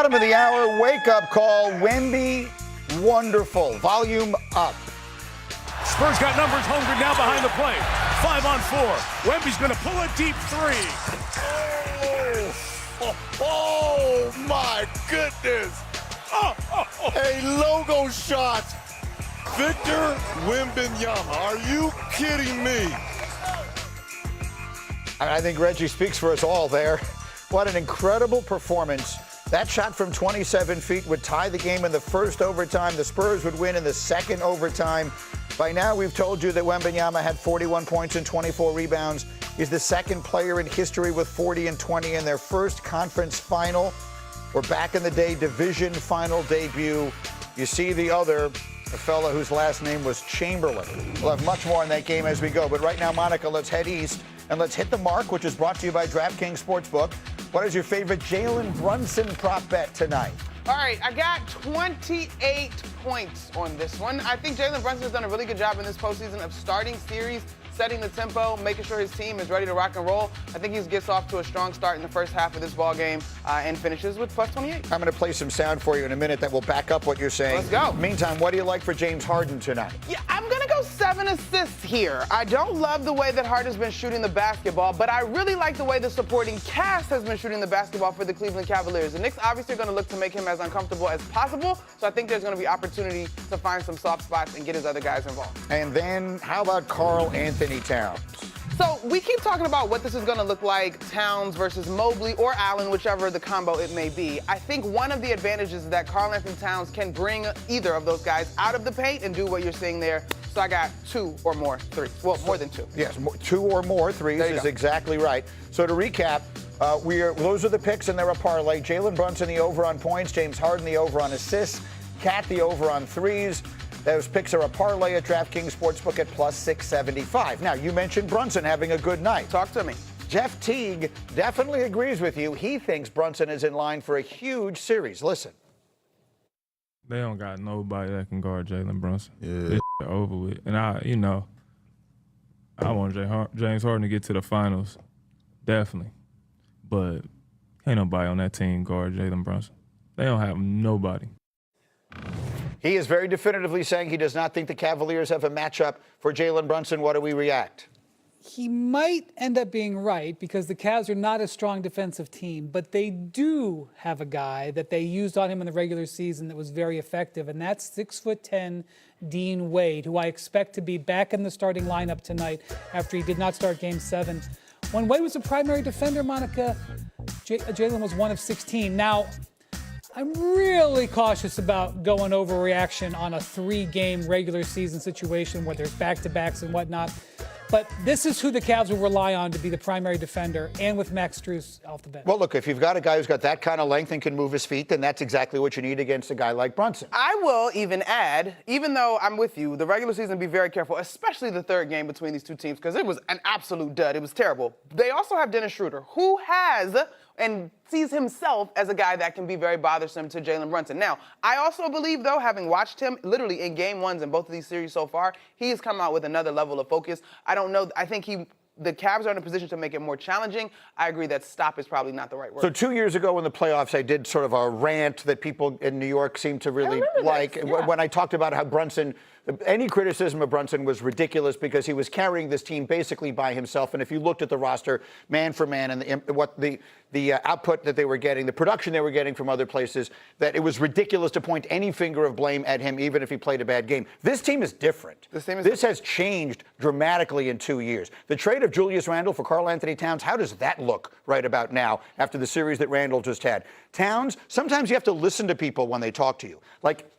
Bottom of the hour, wake-up call. Wemby, wonderful. Volume up. Spurs got numbers hungry now behind the play. 5 on 4. Wemby's going to pull a deep three. Oh my goodness. A logo shot. Victor Wembanyama. Are you kidding me? I think Reggie speaks for us all there. What an incredible performance. That shot from 27 feet would tie the game in the first overtime. The Spurs would win in the second overtime. By now, we've told you that Wembanyama had 41 points and 24 rebounds. He's the second player in history with 40 and 20 in their first conference final, or back in the day, division final debut. You see the other, a fella whose last name was Chamberlain. We'll have much more on that game as we go. But right now, Monica, let's head east and let's hit the mark, which is brought to you by DraftKings Sportsbook. What is your favorite Jaylen Brunson prop bet tonight? All right, I got 28 points on this one. I think Jaylen Brunson has done a really good job in this postseason of starting series, setting the tempo, making sure his team is ready to rock and roll. I think he gets off to a strong start in the first half of this ball game and finishes with plus 28. I'm going to play some sound for you in a minute that will back up what you're saying. Let's go. Meantime, what do you like for James Harden tonight? Yeah, I'm going to go 7 assists here. I don't love the way that Harden's been shooting the basketball, but I really like the way the supporting cast has been shooting the basketball for the Cleveland Cavaliers. The Knicks obviously are going to look to make him as uncomfortable as possible, so I think there's going to be opportunity to find some soft spots and get his other guys involved. And then how about Karl Anthony Towns? So we keep talking about what this is going to look like, Towns versus Mobley or Allen, whichever the combo it may be. I think one of the advantages is that Karl Anthony Towns can bring either of those guys out of the paint and do what you're seeing there. So I got 2 or more threes. Well, more than 2. Yes, 2 or more threes is exactly right. So to recap, those are the picks and they're a parlay. Jaylen Brunson, the over on points. James Harden, the over on assists. Cat, the over on threes. Those picks are a parlay at DraftKings Sportsbook at plus 675. Now, you mentioned Brunson having a good night. Talk to me. Jeff Teague definitely agrees with you. He thinks Brunson is in line for a huge series. Listen. They don't got nobody that can guard Jaylen Brunson. Yeah. This over with. And I want James Harden to get to the finals, definitely. But ain't nobody on that team guard Jaylen Brunson. They don't have nobody. He is very definitively saying he does not think the Cavaliers have a matchup for Jaylen Brunson. What do we react? He might end up being right because the Cavs are not a strong defensive team, but they do have a guy that they used on him in the regular season that was very effective, and that's 6'10" Dean Wade, who I expect to be back in the starting lineup tonight after he did not start Game 7. When Wade was a primary defender, Monica, Jaylen was 1 of 16. Now, I'm really cautious about going overreaction on a 3-game regular season situation where there's back-to-backs and whatnot. But this is who the Cavs will rely on to be the primary defender, and with Max Strus off the bench. Well, look, if you've got a guy who's got that kind of length and can move his feet, then that's exactly what you need against a guy like Brunson. I will even add, even though I'm with you, the regular season, be very careful, especially the third game between these two teams, because it was an absolute dud. It was terrible. They also have Dennis Schroeder, who has and sees himself as a guy that can be very bothersome to Jaylen Brunson. Now, I also believe, though, having watched him literally in Game 1s in both of these series so far, he has come out with another level of focus. I don't know. I think the Cavs are in a position to make it more challenging. I agree that stop is probably not the right word. So 2 years ago in the playoffs, I did sort of a rant that people in New York seemed to really like. Yeah. When I talked about how Brunson, any criticism of Brunson was ridiculous because he was carrying this team basically by himself. And if you looked at the roster, man for man, and the output that they were getting, the production they were getting from other places, that it was ridiculous to point any finger of blame at him, even if he played a bad game. This team is different. This has changed dramatically in 2 years. The trade of Julius Randle for Karl Anthony Towns, how does that look right about now after the series that Randle just had? Towns, sometimes you have to listen to people when they talk to you. Like,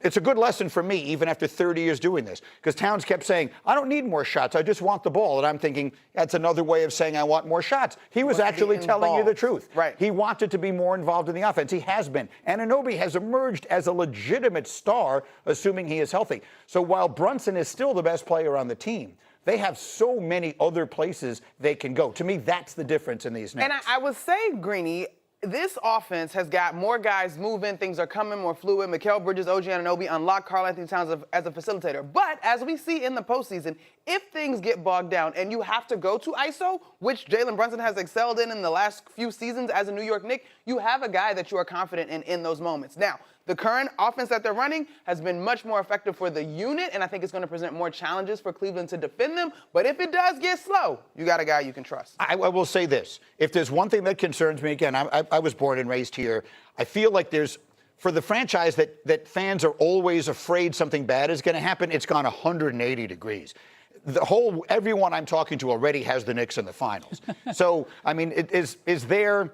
it's a good lesson for me, even after 30 years doing this, because Towns kept saying, I don't need more shots, I just want the ball. And I'm thinking, that's another way of saying I want more shots. He was actually telling you the truth. Right. He wanted to be more involved in the offense. He has been. Anunoby has emerged as a legitimate star, assuming he is healthy. So while Brunson is still the best player on the team, they have so many other places they can go. To me, that's the difference in these names. And I would say, Greeny, This offense has got more guys moving. Things are coming more fluid. Mikal Bridges, OG Anunoby unlock Karl-Anthony Towns as a facilitator. But as we see in the postseason, if things get bogged down and you have to go to ISO, which Jaylen Brunson has excelled in the last few seasons as a New York Knick, you have a guy that you are confident in those moments. Now, the current offense that they're running has been much more effective for the unit, and I think it's going to present more challenges for Cleveland to defend them. But if it does get slow, you got a guy you can trust. I will say this. If there's one thing that concerns me, again, I was born and raised here. I feel like there's, for the franchise that fans are always afraid something bad is going to happen, it's gone 180 degrees. Everyone I'm talking to already has the Knicks in the finals. So, I mean, is there...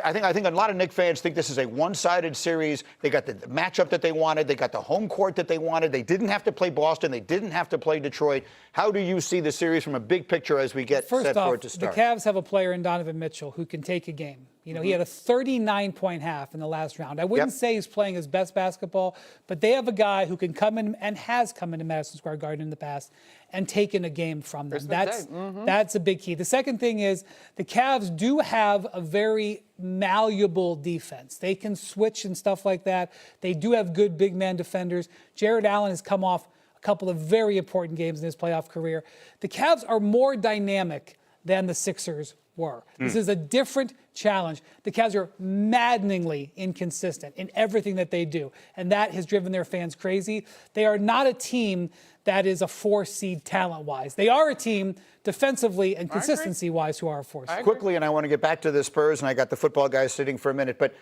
I think a lot of Knicks fans think this is a one-sided series. They got the matchup that they wanted. They got the home court that they wanted. They didn't have to play Boston. They didn't have to play Detroit. How do you see the series from a big picture as we get set for it to start? First off, the Cavs have a player in Donovan Mitchell who can take a game. You know, he had a 39-point half in the last round. I wouldn't say he's playing his best basketball, but they have a guy who can come in and has come into Madison Square Garden in the past and taken a game from them. That's a big key. The second thing is the Cavs do have a very malleable defense. They can switch and stuff like that. They do have good big man defenders. Jared Allen has come off a couple of very important games in his playoff career. The Cavs are more dynamic than the Sixers were. This is a different challenge. The Cavs are maddeningly inconsistent in everything that they do, and that has driven their fans crazy. They are not a team that is a 4-seed talent-wise. They are a team defensively and consistency-wise who are a 4-seed. Quickly, and I want to get back to the Spurs, and I got the football guys sitting for a minute, but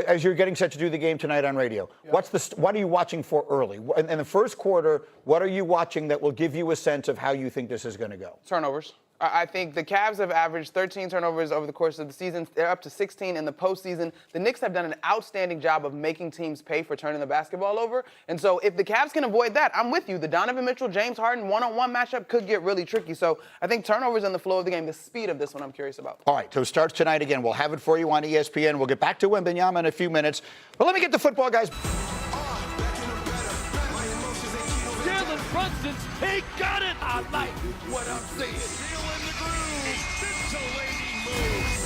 as you're getting set to do the game tonight on radio, what are you watching for early? In the first quarter, what are you watching that will give you a sense of how you think this is going to go? Turnovers. I think the Cavs have averaged 13 turnovers over the course of the season. They're up to 16 in the postseason. The Knicks have done an outstanding job of making teams pay for turning the basketball over. And so if the Cavs can avoid that, I'm with you. The Donovan Mitchell, James Harden one-on-one matchup could get really tricky. So I think turnovers in the flow of the game, the speed of this one I'm curious about. All right, so it starts tonight again. We'll have it for you on ESPN. We'll get back to Wembanyama in a few minutes. But let me get the football guys. Jaylen Brunson, he got it. I like what I'm seeing. Feeling the groove. Scintillating moves.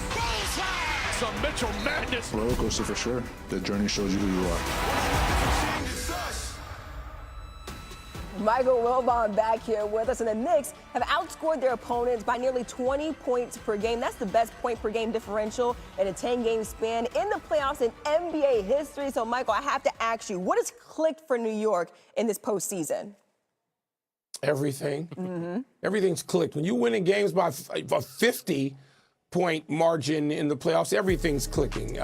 Bullseye. Some Mitchell madness. Roller coaster for sure. The journey shows you who you are. Michael Wilbon back here with us, and the Knicks have outscored their opponents by nearly 20 points per game. That's the best point per game differential in a 10-game span in the playoffs in NBA history. So, Michael, I have to ask you, what has clicked for New York in this postseason? Everything. Everything's clicked. When you win in games by a 50-point margin in the playoffs, everything's clicking.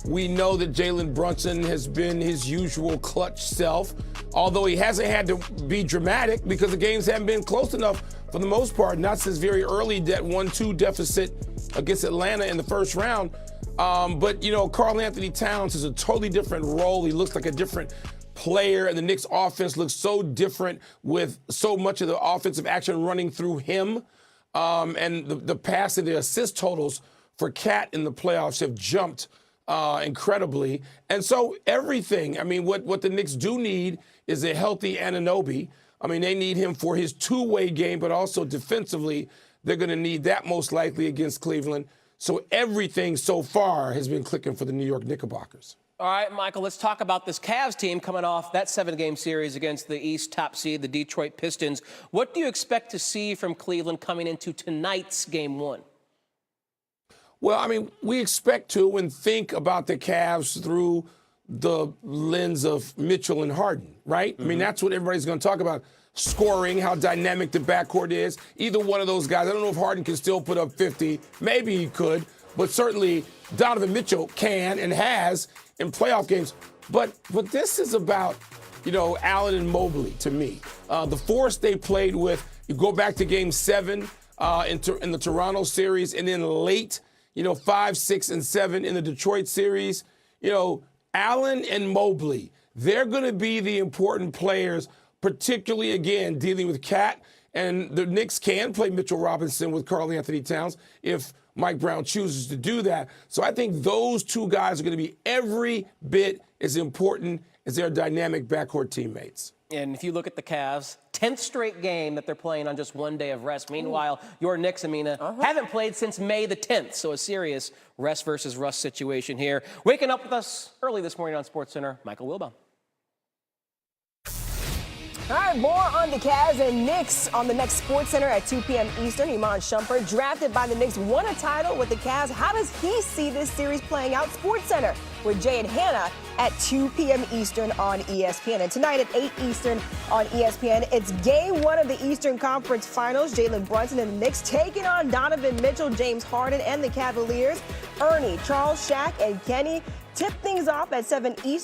We know that Jaylen Brunson has been his usual clutch self, although he hasn't had to be dramatic because the games haven't been close enough for the most part, not since very early that 1-2 deficit against Atlanta in the first round. But, you know, Karl-Anthony Towns is a totally different role. He looks like a different player, and the Knicks offense looks so different with so much of the offensive action running through him. And the pass and the assist totals for Cat in the playoffs have jumped incredibly. And so everything, I mean, what the Knicks do need is a healthy Anunoby. I mean, they need him for his two-way game, but also defensively, they're going to need that most likely against Cleveland. So everything so far has been clicking for the New York Knickerbockers. All right, Michael, let's talk about this Cavs team coming off that 7-game series against the East top seed, the Detroit Pistons. What do you expect to see from Cleveland coming into tonight's Game 1? Well, I mean, we expect to and think about the Cavs through the lens of Mitchell and Harden, right? I mean, that's what everybody's going to talk about. Scoring, how dynamic the backcourt is. Either one of those guys. I don't know if Harden can still put up 50. Maybe he could. But certainly Donovan Mitchell can and has in playoff games. But this is about, you know, Allen and Mobley to me. The force they played with, you go back to Game 7 in the Toronto series, and then late, you know, 5, 6, and 7 in the Detroit series. You know, Allen and Mobley, they're going to be the important players, particularly, again, dealing with Cat. And the Knicks can play Mitchell Robinson with Karl-Anthony Towns if Mike Brown chooses to do that. So I think those two guys are going to be every bit as important as their dynamic backcourt teammates. And if you look at the Cavs, 10th straight game that they're playing on just one day of rest. Meanwhile, your Knicks, Amina, haven't played since May the 10th. So a serious rest versus rust situation here. Waking up with us early this morning on SportsCenter, Michael Wilbon. All right, more on the Cavs and Knicks on the next SportsCenter at 2 p.m. Eastern. Iman Shumpert, drafted by the Knicks, won a title with the Cavs. How does he see this series playing out? SportsCenter with Jay and Hannah at 2 p.m. Eastern on ESPN. And tonight at 8 Eastern on ESPN, it's game one of the Eastern Conference Finals. Jaylen Brunson and the Knicks taking on Donovan Mitchell, James Harden, and the Cavaliers. Ernie, Charles, Shaq, and Kenny tip things off at 7 Eastern.